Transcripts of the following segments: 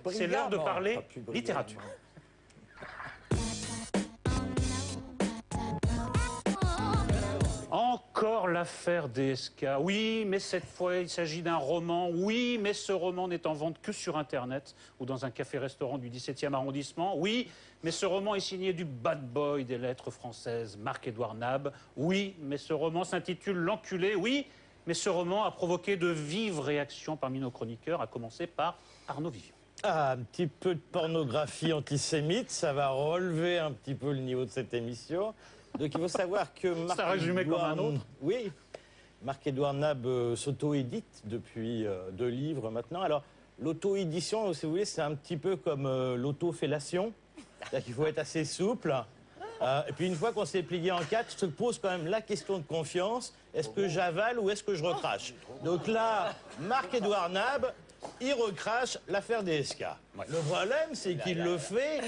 C'est l'heure de parler littérature. Encore l'affaire DSK. Oui, mais cette fois, il s'agit d'un roman. Oui, mais ce roman n'est en vente que sur Internet ou dans un café-restaurant du 17e arrondissement. Oui, mais ce roman est signé du bad boy des lettres françaises, Marc-Édouard Nab. Oui, mais ce roman s'intitule L'Enculé. Oui, mais ce roman a provoqué de vives réactions parmi nos chroniqueurs, à commencer par Arnaud Vivian. Ah, un petit peu de pornographie antisémite, ça va relever un petit peu le niveau de cette émission. Donc il faut savoir que C'est un résumé comme un autre. Oui, Marc-Édouard Nab s'auto-édite depuis 2 livres maintenant. Alors, l'auto-édition, si vous voulez, c'est un petit peu comme l'auto-fellation. C'est-à-dire qu'il faut être assez souple. Et puis une fois qu'on s'est plié en 4, se pose quand même la question de confiance. Est-ce que j'avale ou est-ce que je recrache? Donc là, Marc-Édouard Nab, il recrache l'affaire DSK. Ouais. Le problème, c'est qu'il le fait,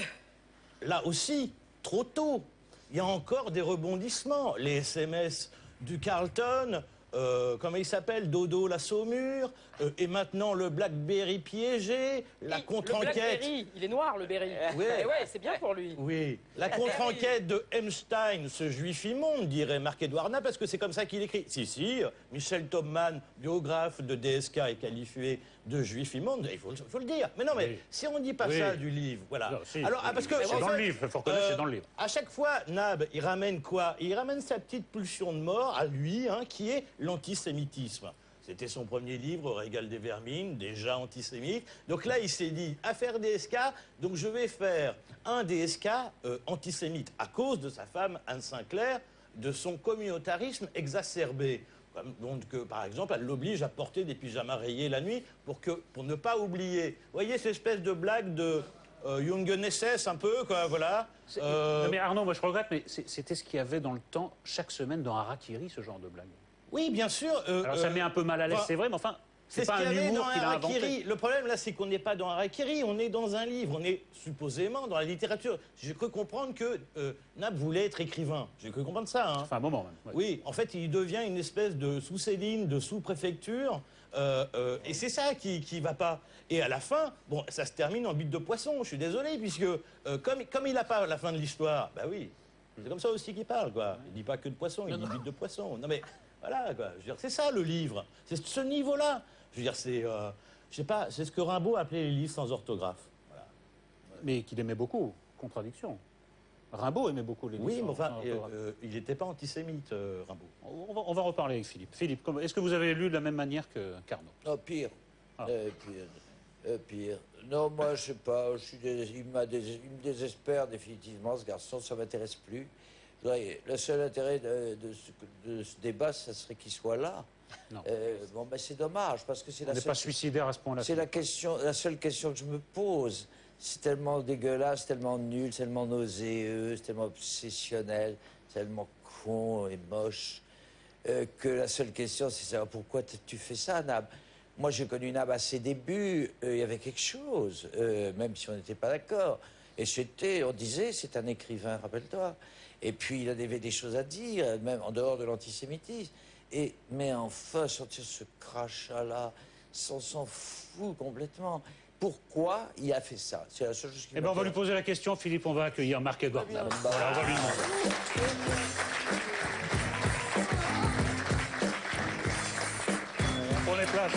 là aussi, trop tôt. Il y a encore des rebondissements. Les SMS du Carlton, comment il s'appelle, Dodo la Saumure, et maintenant le Blackberry piégé, la contre-enquête... Le Blackberry, il est noir le Berry. Oui. Ouais, c'est bien pour lui. Oui, la contre-enquête de Epstein, ce juif immonde, dirait Marc-Édouard Nab, parce que c'est comme ça qu'il écrit. Si, Michel Topman, biographe de DSK, est qualifié de juif immonde, il faut le dire. Mais non, mais oui. Si on ne dit pas ça du livre, voilà. Non, si, alors, parce que c'est dans le livre, il faut reconnaître, c'est dans le livre. À chaque fois, Nab, il ramène quoi? Il ramène sa petite pulsion de mort à lui, hein, qui est l'antisémitisme. C'était son premier livre, Régal des vermines, déjà antisémite. Donc là, il s'est dit, affaire DSK, donc je vais faire un DSK antisémite, à cause de sa femme Anne Sinclair, de son communautarisme exacerbé. Donc, par exemple, elle l'oblige à porter des pyjamas rayés la nuit pour ne pas oublier. Vous voyez cette espèce de blague de Jungenesses un peu, quoi, voilà. Non, mais Arnaud, moi je regrette, mais c'était ce qu'il y avait dans le temps, chaque semaine dans Harakiri, ce genre de blague. Oui, bien sûr. Alors ça met un peu mal à l'aise, c'est vrai, mais enfin, c'est pas un humour qu'il a inventé. Le problème, là, c'est qu'on n'est pas dans Harakiri, on est dans un livre, on est supposément dans la littérature. J'ai cru comprendre que Nab voulait être écrivain. J'ai cru comprendre ça. Hein. Enfin, un moment même. Ouais. Oui, en fait, il devient une espèce de sous-Céline, de sous-préfecture, et c'est ça qui va pas. Et à la fin, bon, ça se termine en bite de poisson, je suis désolé, puisque comme il n'a pas la fin de l'histoire, bah oui, c'est comme ça aussi qu'il parle, quoi. Il dit pas que de poisson, il dit bite de poisson. Non mais... Voilà, quoi. Je veux dire, c'est ça le livre. C'est ce niveau-là. Je veux dire, c'est, je sais pas, c'est ce que Rimbaud appelait les livres sans orthographe. Voilà. Mais qu'il aimait beaucoup. Contradiction. Rimbaud aimait beaucoup les livres. Oui, mais enfin, il n'était pas antisémite, Rimbaud. On va reparler avec Philippe. Philippe, est-ce que vous avez lu de la même manière qu'Arnaud? Non, pire. Pire. Non, moi, je sais pas. Il me désespère définitivement, ce garçon. Ça m'intéresse plus. Le seul intérêt de ce débat, ça serait qu'il soit là. Non. Bon, ben c'est dommage, parce que c'est la seule... On n'est pas suicidaire à ce point-là. C'est la seule question que je me pose. C'est tellement dégueulasse, tellement nul, tellement nauséeux, tellement obsessionnel, tellement con et moche, que la seule question, c'est savoir pourquoi tu fais ça, Nab. Moi, j'ai connu Nab à ses débuts, il y avait quelque chose, même si on n'était pas d'accord. Et on disait, c'est un écrivain, rappelle-toi. Et puis, il avait des choses à dire, même en dehors de l'antisémitisme. Mais enfin, sortir ce crachat-là, on s'en fout complètement. Pourquoi il a fait ça? C'est la seule chose qui... Eh bien, on va lui poser la question, Philippe, on va accueillir Marc-Édouard Nab. Voilà, on va lui demander. Prenez place.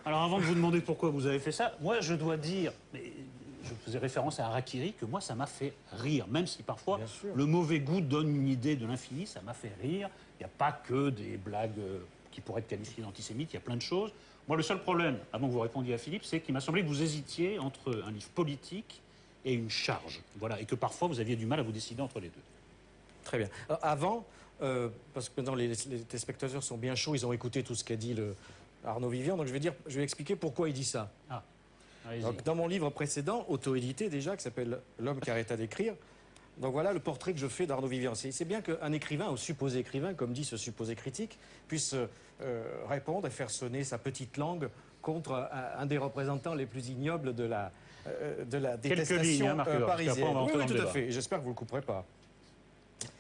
Alors, avant de vous demander pourquoi vous avez fait ça, moi, je dois dire... Je faisais référence à Harakiri, que moi, ça m'a fait rire. Même si parfois, le mauvais goût donne une idée de l'infini, ça m'a fait rire. Il n'y a pas que des blagues qui pourraient être qualifiées d'antisémites, il y a plein de choses. Moi, le seul problème, avant que vous répondiez à Philippe, c'est qu'il m'a semblé que vous hésitiez entre un livre politique et une charge. Voilà, et que parfois, vous aviez du mal à vous décider entre les deux. Très bien. Alors, avant, parce que maintenant, les téléspectateurs sont bien chauds, ils ont écouté tout ce qu'a dit Arnaud Vivian, donc je vais expliquer pourquoi il dit ça. Ah. Donc, dans mon livre précédent, auto-édité déjà, qui s'appelle L'homme qui arrêta d'écrire, donc voilà le portrait que je fais d'Arnaud Vivian. C'est bien qu'un écrivain, ou supposé écrivain, comme dit ce supposé critique, puisse répondre et faire sonner sa petite langue contre un des représentants les plus ignobles de la détestation parisienne. Oui, tout à fait. J'espère que vous ne le couperez pas.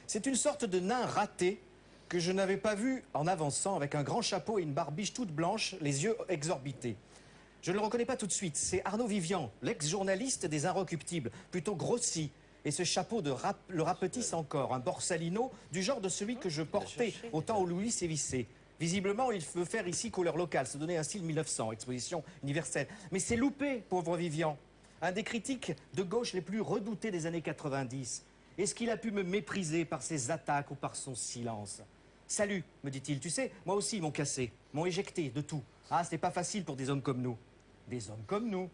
C'est une sorte de nain raté que je n'avais pas vu en avançant, avec un grand chapeau et une barbiche toute blanche, les yeux exorbités. Je ne le reconnais pas tout de suite. C'est Arnaud Vivian, l'ex-journaliste des Inrecuptibles, plutôt grossi. Et ce chapeau le rapetisse encore, un borsalino du genre de celui que je portais au temps où Louis sévissait. Visiblement, il veut faire ici couleur locale, se donner un style 1900, exposition universelle. Mais c'est loupé, pauvre Vivian. Un des critiques de gauche les plus redoutés des années 90. Est-ce qu'il a pu me mépriser par ses attaques ou par son silence? Salut, me dit-il. Tu sais, moi aussi, ils m'ont cassé, m'ont éjecté de tout. Ah, c'était pas facile pour des hommes comme nous. Des hommes comme nous.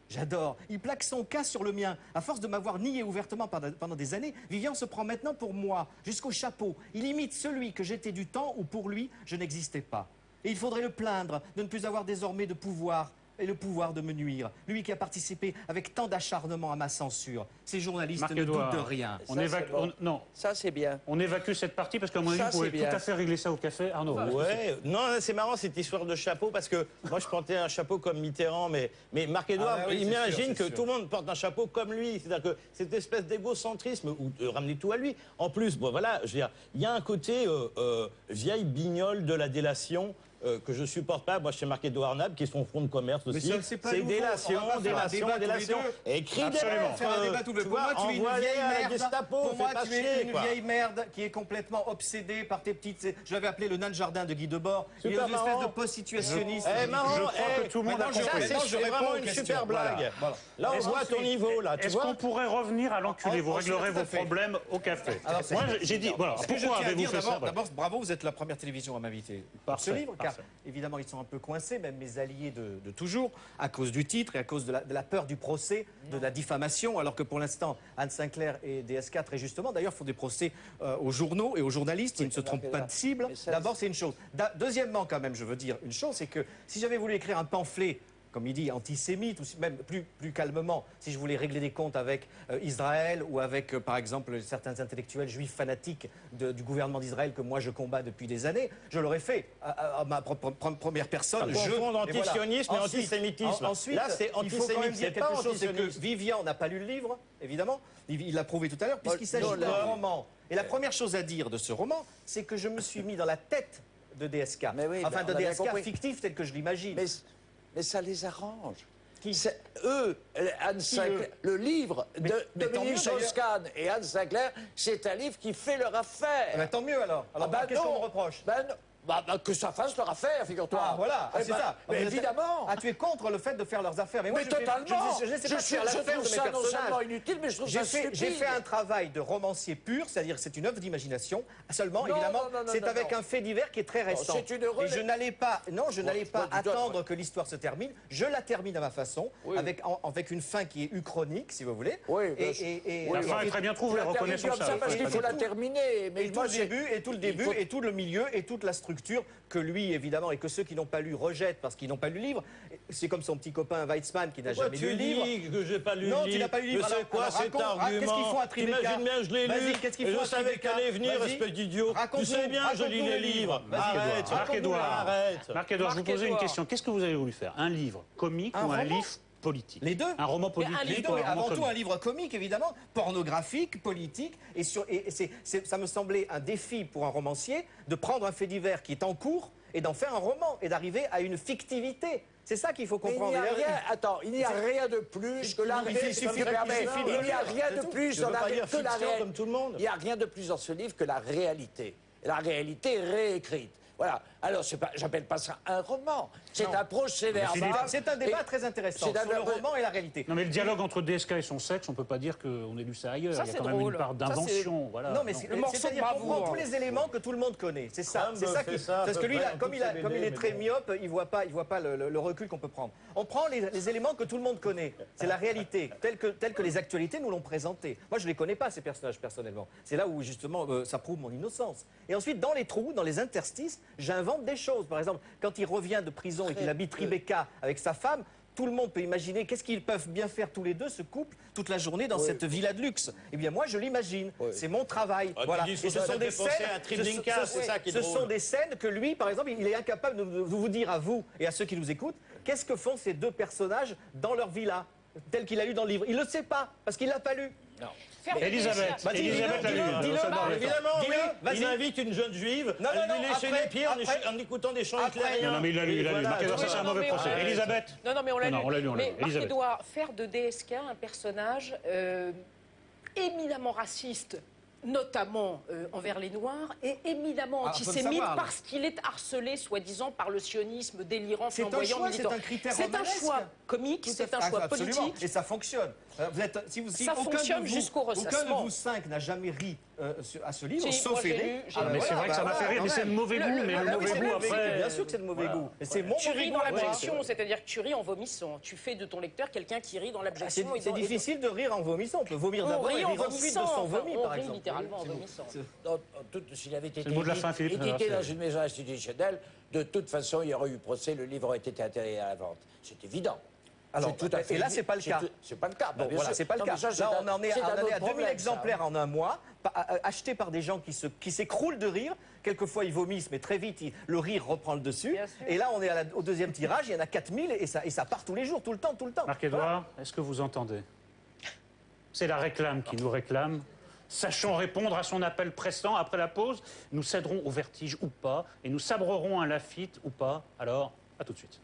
J'adore. Il plaque son cas sur le mien. À force de m'avoir nié ouvertement pendant des années, Vivian se prend maintenant pour moi, jusqu'au chapeau. Il imite celui que j'étais du temps où pour lui, je n'existais pas. Et il faudrait le plaindre de ne plus avoir désormais de pouvoir, et le pouvoir de me nuire. Lui qui a participé avec tant d'acharnement à ma censure. Ces journalistes ne doutent de rien. Non. Ça, c'est bien. On évacue cette partie parce qu'à mon avis, vous pouvez tout à fait régler ça au café. Arnaud. Ouais, non, c'est marrant cette histoire de chapeau parce que moi je portais un chapeau comme Mitterrand, mais Marc-Édouard, oui, imagine que sûr. tout le monde porte un chapeau comme lui. C'est-à-dire que cette espèce d'égocentrisme ou de ramener tout à lui. En plus, bon voilà, je veux dire, il y a un côté vieille bignole de la délation. Que je supporte pas, moi chez Marc-Édouard Nab, qui est son fonds de commerce aussi. C'est délation. Écrit des lettres. Faire un débat tout le Pour moi, tu es une vieille merde. Pour moi, tu es une vieille merde qui est complètement obsédée par tes petites... Je l'avais appelé le nain de jardin de Guy Debord. Il est une espèce de post-situationniste. Je crois que tout le monde a compris. C'est vraiment une super blague. Là, on voit ton niveau, là. Est-ce qu'on pourrait revenir à l'enculé? Vous réglerez vos problèmes au café. Moi, j'ai dit, voilà, pourquoi avez-vous fait ça? D'abord, bravo, vous êtes la première télévision à m'inviter pour ce livre, car évidemment, ils sont un peu coincés, même mes alliés de toujours, à cause du titre et à cause de la peur du procès, de la diffamation, alors que pour l'instant, Anne Sinclair et DS4, très justement, d'ailleurs, font des procès aux journaux et aux journalistes, ils ne se trompent pas de cible. D'abord, c'est une chose. Deuxièmement, quand même, je veux dire une chose, c'est que si j'avais voulu écrire un pamphlet, comme il dit, antisémite, ou même plus calmement, si je voulais régler des comptes avec Israël ou avec, par exemple, certains intellectuels juifs fanatiques du gouvernement d'Israël que moi je combats depuis des années, je l'aurais fait à ma première personne. Confondre antisionisme et antisémitisme. Ensuite, là, c'est il faut quand même antisémite, dire c'est pas quelque chose, c'est que antisioniste. Vivian n'a pas lu le livre, évidemment, il l'a prouvé tout à l'heure, puisqu'il s'agit d'un roman. Et la première chose à dire de ce roman, c'est que je me suis mis dans la tête de DSK. Oui, enfin, de on a bien DSK compris. fictif tel que je l'imagine. Mais ça les arrange. Qui Eux, Anne Sinclair, le livre de mais tant Dominique mieux, d'ailleurs. Strauss-Kahn et Anne Sinclair, c'est un livre qui fait leur affaire. Eh ben, tant mieux alors. Alors qu'est-ce qu'on me reproche? Que ça fasse leur affaire, figure-toi. Ah voilà, Eh c'est ben, ça. Mais évidemment. Ah, tu es contre le fait de faire leurs affaires. Mais moi, totalement. Je ne sais pas faire l'affaire trouve de mes ça non seulement personnages. inutile, mais je trouve ça stupide. J'ai fait un travail de romancier pur, c'est-à-dire c'est une œuvre d'imagination. Seulement, Non, évidemment, non, c'est avec non. un fait divers qui est très récent. c'est une Et je n'allais pas, tu dois- attendre que l'histoire se termine. Je la termine à ma façon, Oui. avec une fin qui est uchronique, si vous voulez. Oui, La fin est très bien trouvée, reconnaissons comme ça parce qu'il faut la tout. terminer. Mais Et tout moi, le début, et tout le début, faut- et tout le milieu, et toute la structure que lui, évidemment, et que ceux qui n'ont pas lu rejettent parce qu'ils n'ont pas lu le livre. C'est comme son petit copain Weizmann qui n'a Pourquoi jamais lu tu le livre. dis que j'ai pas lu Non, le livre? tu n'as pas lu le livre. Mais c'est quoi Alors, cet raconte, argument? qu'est-ce qu'ils font à Tribeca? T'imagines bien, je l'ai Vas-y, lu. qu'est-ce qu'ils Et font je à savais Tribeca? qu'elle allait venir, Vas-y. espèce d'idiot. Tu Raconte-nous, sais bien, je lis raconte-nous les le livres. livre. Vas-y, Arrête, Marc-Édouard. arrête. Marc-Édouard, je vous posais une Marc-Édouard. question. Qu'est-ce que vous avez voulu faire? Un livre comique Un ou un roman livre politique? Les deux. Un roman politique Les deux, ou un mais roman avant tout comique? un livre comique, évidemment, pornographique, politique, et ça me semblait un défi pour un romancier de prendre un fait divers qui est en cours et d'en faire un roman et d'arriver à une fictivité. C'est ça qu'il faut Mais comprendre. il n'y a rien de plus que la Il suffit réalité. de Il n'y a rien de tout. plus Je dans veux la pas dire que la fiction réalité. comme tout le monde. Il n'y a rien de plus dans ce livre que la réalité. Et la réalité réécrite. Voilà. Alors, j'appelle pas ça un roman. C'est un procès-verbal. C'est un débat très intéressant c'est sur le roman et la réalité. Non, mais le dialogue entre DSK et son sexe, on peut pas dire qu'on ait lu ça ailleurs. Ça, Il y a c'est quand même drôle. une part Ça, d'invention. Voilà. Non, mais Le morceau de c'est-à-dire qu'on bravoure. prend tous les éléments que tout le monde connaît. C'est ça, Trump c'est ça fait qui. ça à Parce peu que lui, près dans comme tous il ses BD, est mais très bon. myope, il voit pas le recul qu'on peut prendre. On prend les éléments que tout le monde connaît. C'est la réalité, telle que les actualités nous l'ont présentée. Moi, je les connais pas ces personnages personnellement. C'est là où justement ça prouve mon innocence. Et ensuite, dans les trous, dans les interstices, j'invente des choses. Par exemple, quand il revient de prison et qu'il habite Tribeca avec sa femme. Tout le monde peut imaginer qu'est-ce qu'ils peuvent bien faire tous les deux, ce couple, toute la journée dans cette villa de luxe. Eh bien, moi, je l'imagine. C'est mon travail. Ah, tu voilà. dis, Et ce ça sont fait des penser scènes. à un Treblinka, c'est ça qui est Ce drôle. sont des scènes que lui, par exemple, il est incapable de vous dire à vous et à ceux qui nous écoutent qu'est-ce que font ces deux personnages dans leur villa, tel qu'il a lu dans le livre. Il ne le sait pas parce qu'il l'a pas lu. Elisabeth l'a lu. Évidemment, oui. Vas-y. Il invite une jeune juive Non, à non, lui non, lécher après, les pieds en écoutant des chants hitlériens. Non, mais il l'a lu. Voilà, Marc-Édouard, ça c'est un non, mauvais mais procès. on l'a lu. Elisabeth. Non, mais on l'a Non, lu. on l'a lu. Mais Elisabeth. Marc-Édouard, faire de DSK un personnage éminemment raciste, notamment envers les Noirs, et éminemment Ah, faut le antisémite savoir, là. parce qu'il est harcelé, soi-disant, par le sionisme délirant, C'est un flamboyant, choix, militant. c'est un critère C'est un romanesque. choix comique, Tout à c'est fait. un choix Absolument. politique. Et ça fonctionne. Si Ça aucun fonctionne de vous- jusqu'au Aucun ressassement. de vous cinq n'a jamais ri à ce livre, Si, sauf moi, j'ai Eric. lu, j'ai Ah, mais c'est vrai que ça m'a fait rire, mais c'est de mauvais goût. Mais le mauvais goût, après. Bien sûr que c'est de mauvais goût. Et c'est mon Tu mauvais ris goût. dans à moi. l'abjection, c'est-à-dire que tu ris en vomissant. Tu fais de ton lecteur quelqu'un qui rit dans l'abjection. et C'est dans- et difficile de rire en vomissant. On peut vomir On d'abord et rit en rire ensuite de vomissant. son Enfin, vomi, on par rit exemple. littéralement en vomissant. S'il avait été le mot de la fin, Philippe. édité dans C'est- une maison institutionnelle, de toute façon, il y aurait eu procès, le livre aurait été interdit à la vente. C'est évident. Alors, C'est tout à fait et là, c'est pas le cas. C'est pas le cas. Bon, bien voilà, sûr. c'est pas le Non, cas. mais ça, c'est Là, un- on en est c'est un à autre 2000 problème, ça. exemplaires en un mois, achetés par des gens qui s'écroulent de rire. Quelquefois, ils vomissent, mais très vite, le rire reprend le dessus. Bien sûr. Et là, on est au deuxième tirage, il y en a 4000 et ça part tous les jours, tout le temps. Marc-Édouard, est-ce que vous entendez? C'est la réclame qui nous réclame. Sachons répondre à son appel pressant. Après la pause, nous céderons au vertige ou pas, et nous sabrerons un Laffitte ou pas. Alors, à tout de suite.